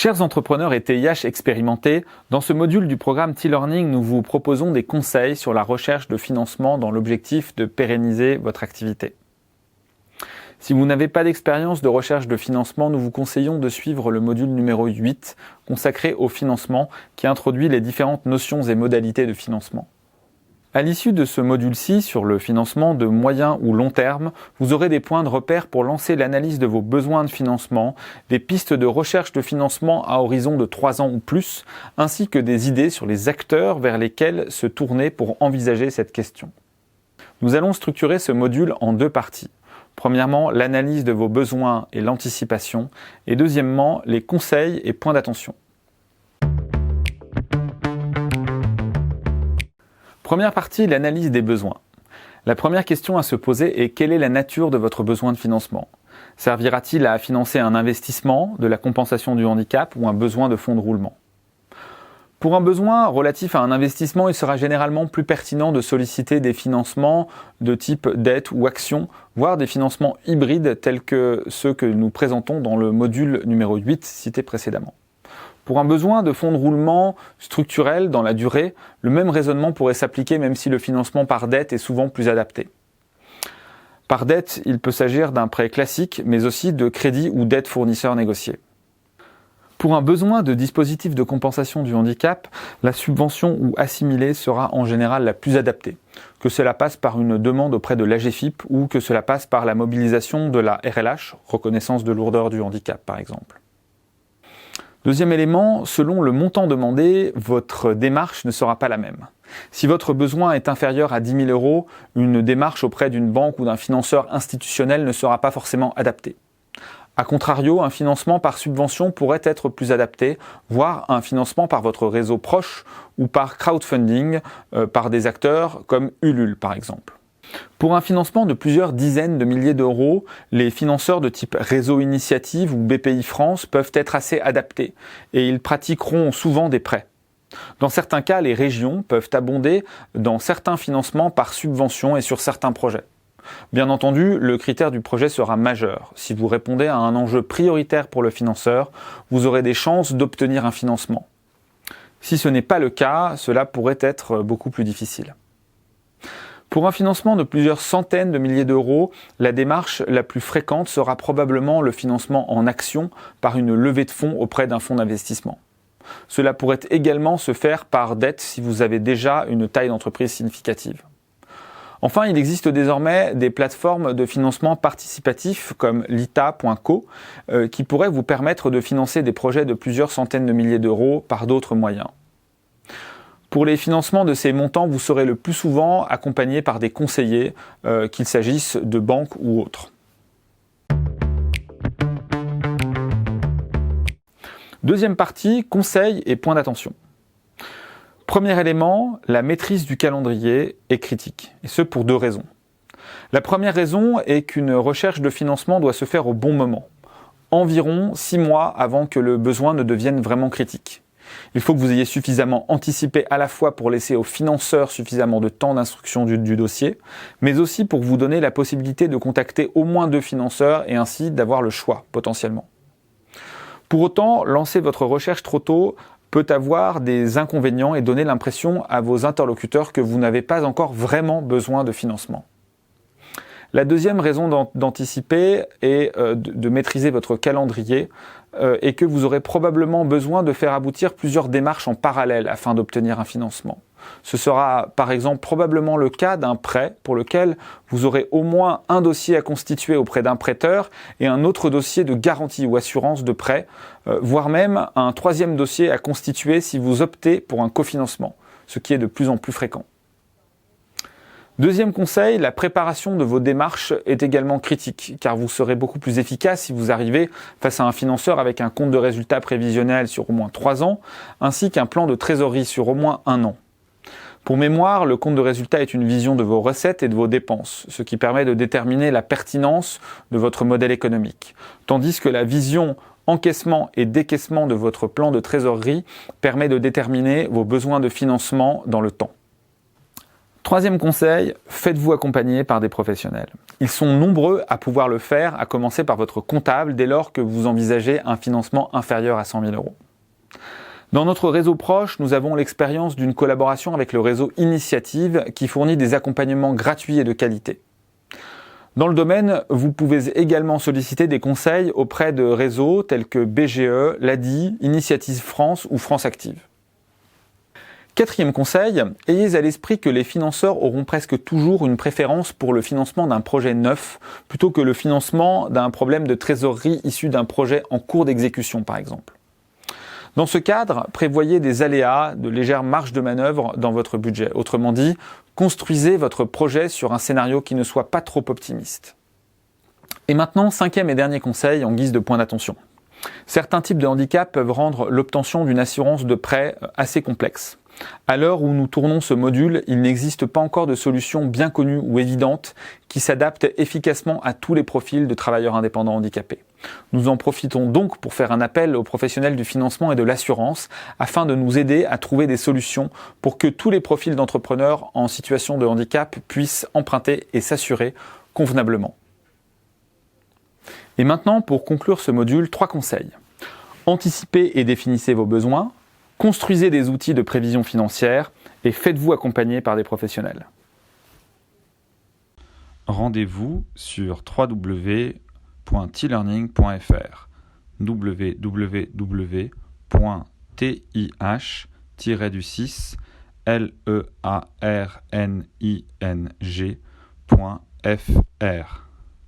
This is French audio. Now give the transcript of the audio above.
Chers entrepreneurs et TIH expérimentés, dans ce module du programme T-Learning, nous vous proposons des conseils sur la recherche de financement dans l'objectif de pérenniser votre activité. Si vous n'avez pas d'expérience de recherche de financement, nous vous conseillons de suivre le module numéro 8 consacré au financement qui introduit les différentes notions et modalités de financement. À l'issue de ce module-ci sur le financement de moyen ou long terme, vous aurez des points de repère pour lancer l'analyse de vos besoins de financement, des pistes de recherche de financement à horizon de 3 ans ou plus, ainsi que des idées sur les acteurs vers lesquels se tourner pour envisager cette question. Nous allons structurer ce module en 2 parties. Premièrement, l'analyse de vos besoins et l'anticipation, et deuxièmement, les conseils et points d'attention. Première partie, l'analyse des besoins. La première question à se poser est quelle est la nature de votre besoin de financement? Servira-t-il à financer un investissement, de la compensation du handicap ou un besoin de fonds de roulement? Pour un besoin relatif à un investissement, il sera généralement plus pertinent de solliciter des financements de type dette ou action, voire des financements hybrides tels que ceux que nous présentons dans le module numéro 8 cité précédemment. Pour un besoin de fonds de roulement structurel dans la durée, le même raisonnement pourrait s'appliquer même si le financement par dette est souvent plus adapté. Par dette, il peut s'agir d'un prêt classique, mais aussi de crédit ou dette fournisseur négocié. Pour un besoin de dispositif de compensation du handicap, la subvention ou assimilée sera en général la plus adaptée, que cela passe par une demande auprès de l'AGFIP ou que cela passe par la mobilisation de la RLH, reconnaissance de lourdeur du handicap par exemple. Deuxième élément, selon le montant demandé, votre démarche ne sera pas la même. Si votre besoin est inférieur à 10 000 €, une démarche auprès d'une banque ou d'un financeur institutionnel ne sera pas forcément adaptée. A contrario, un financement par subvention pourrait être plus adapté, voire un financement par votre réseau proche ou par crowdfunding, par des acteurs comme Ulule par exemple. Pour un financement de plusieurs dizaines de milliers d'euros, les financeurs de type Réseau Initiative ou BPI France peuvent être assez adaptés et ils pratiqueront souvent des prêts. Dans certains cas, les régions peuvent abonder dans certains financements par subvention et sur certains projets. Bien entendu, le critère du projet sera majeur. Si vous répondez à un enjeu prioritaire pour le financeur, vous aurez des chances d'obtenir un financement. Si ce n'est pas le cas, cela pourrait être beaucoup plus difficile. Pour un financement de plusieurs centaines de milliers d'euros, la démarche la plus fréquente sera probablement le financement en action par une levée de fonds auprès d'un fonds d'investissement. Cela pourrait également se faire par dette si vous avez déjà une taille d'entreprise significative. Enfin, il existe désormais des plateformes de financement participatif comme lita.co qui pourraient vous permettre de financer des projets de plusieurs centaines de milliers d'euros par d'autres moyens. Pour les financements de ces montants, vous serez le plus souvent accompagné par des conseillers, qu'il s'agisse de banques ou autres. Deuxième partie, conseils et points d'attention. Premier élément, la maîtrise du calendrier est critique, et ce pour 2 raisons. La première raison est qu'une recherche de financement doit se faire au bon moment, environ 6 mois avant que le besoin ne devienne vraiment critique. Il faut que vous ayez suffisamment anticipé à la fois pour laisser aux financeurs suffisamment de temps d'instruction du dossier, mais aussi pour vous donner la possibilité de contacter au moins 2 financeurs et ainsi d'avoir le choix potentiellement. Pour autant, lancer votre recherche trop tôt peut avoir des inconvénients et donner l'impression à vos interlocuteurs que vous n'avez pas encore vraiment besoin de financement. La deuxième raison d'anticiper et de maîtriser votre calendrier est que vous aurez probablement besoin de faire aboutir plusieurs démarches en parallèle afin d'obtenir un financement. Ce sera par exemple probablement le cas d'un prêt pour lequel vous aurez au moins un dossier à constituer auprès d'un prêteur et un autre dossier de garantie ou assurance de prêt, voire même un 3e dossier à constituer si vous optez pour un cofinancement, ce qui est de plus en plus fréquent. Deuxième conseil, la préparation de vos démarches est également critique, car vous serez beaucoup plus efficace si vous arrivez face à un financeur avec un compte de résultat prévisionnel sur au moins 3 ans, ainsi qu'un plan de trésorerie sur au moins 1 an. Pour mémoire, le compte de résultat est une vision de vos recettes et de vos dépenses, ce qui permet de déterminer la pertinence de votre modèle économique, tandis que la vision encaissement et décaissement de votre plan de trésorerie permet de déterminer vos besoins de financement dans le temps. Troisième conseil, faites-vous accompagner par des professionnels. Ils sont nombreux à pouvoir le faire, à commencer par votre comptable dès lors que vous envisagez un financement inférieur à 100 000 euros. Dans notre réseau proche, nous avons l'expérience d'une collaboration avec le réseau Initiative qui fournit des accompagnements gratuits et de qualité. Dans le domaine, vous pouvez également solliciter des conseils auprès de réseaux tels que BGE, l'ADI, Initiative France ou France Active. Quatrième conseil, ayez à l'esprit que les financeurs auront presque toujours une préférence pour le financement d'un projet neuf plutôt que le financement d'un problème de trésorerie issu d'un projet en cours d'exécution par exemple. Dans ce cadre, prévoyez des aléas, de légères marges de manœuvre dans votre budget. Autrement dit, construisez votre projet sur un scénario qui ne soit pas trop optimiste. Et maintenant, cinquième et dernier conseil en guise de point d'attention. Certains types de handicap peuvent rendre l'obtention d'une assurance de prêt assez complexe. À l'heure où nous tournons ce module, il n'existe pas encore de solution bien connue ou évidente qui s'adapte efficacement à tous les profils de travailleurs indépendants handicapés. Nous en profitons donc pour faire un appel aux professionnels du financement et de l'assurance afin de nous aider à trouver des solutions pour que tous les profils d'entrepreneurs en situation de handicap puissent emprunter et s'assurer convenablement. Et maintenant, pour conclure ce module, 3 conseils. Anticipez et définissez vos besoins. Construisez des outils de prévision financière et faites-vous accompagner par des professionnels. Rendez-vous sur www.tlearning.fr www.tih-learning.fr